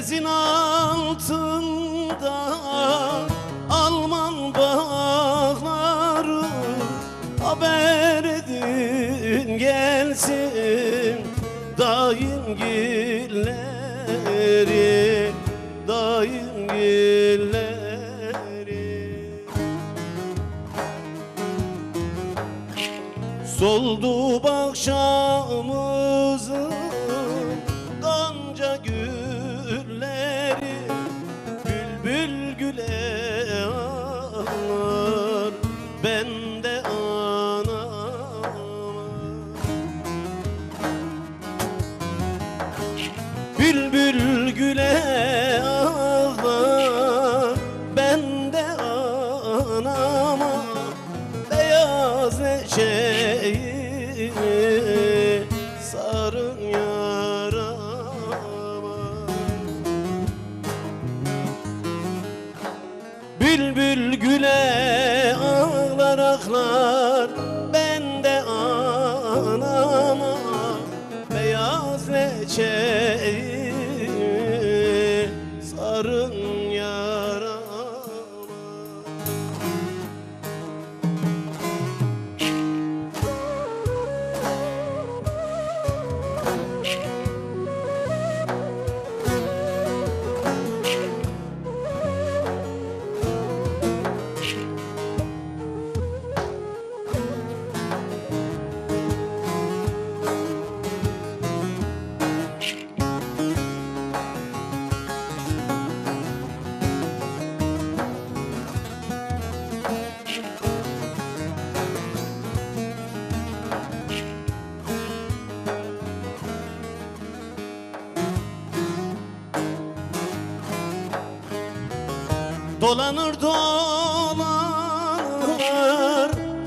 denizin altında Alman bağları, haber edin gelsin dayım gilleri, dayım gilleri. Soldu bakşamızın gonca gülleri, bülbül güle ağlar ben de anama. Bülbül güle ağlar ben de anama, beyaz eşeğimi sarın yarama. Bülbül güle ağlar ağlar ben de anama, beyaz leçeğimi sarın yarama. Dolanır dolanır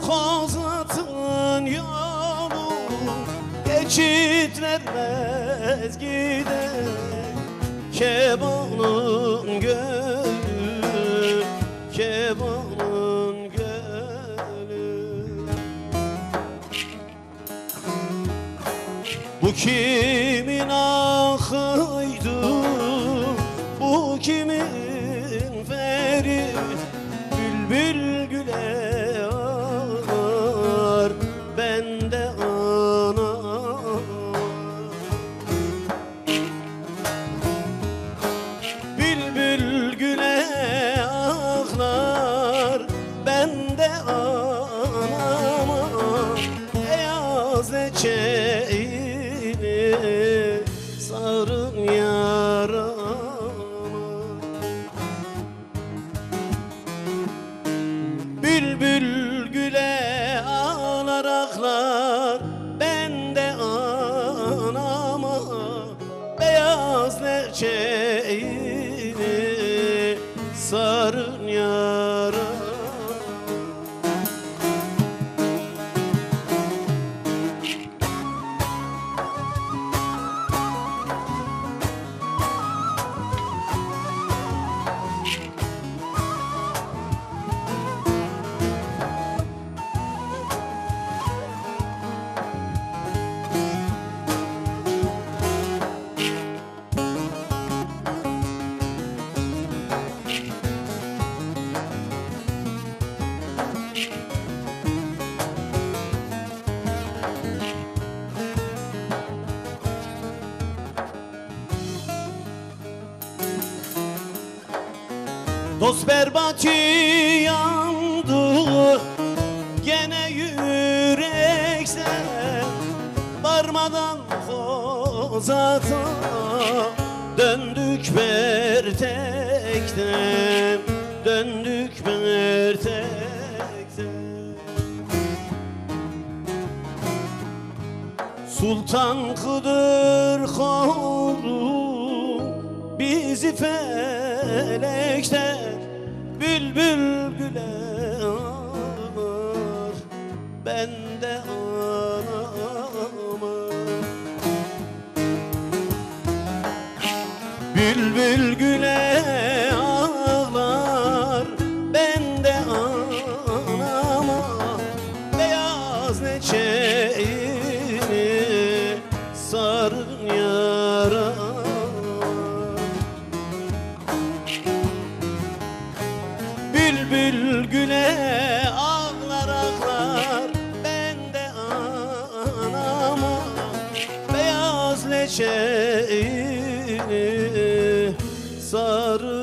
Kozat'ın yolu, geçit vermez gider Kebanın gölü, Kebanın gölü. Bu kimin ahıydı, bu kimin ferit, bülbül güle ağlar ben de anama. Bülbül güle ağlar ben de anama, beyaz eçeğimi sarın yarama. Bülbül güle ağlar ağlar ben de anama, beyaz leçeğimi sarın yarama. Dost berbat yandı gene yürekse, varmadan Kozat'a döndük Bertek'ten, döndük Bertek'ten. Sultan Kıdır koru bizi felekten, bülbül güle ağlar ben de anama. Bülbül güle ağlar ben de anama, beyaz leçeğimi sarın yarama. bülbül güle ağlar ağlar. Ben de anama beyaz leçeyi sarı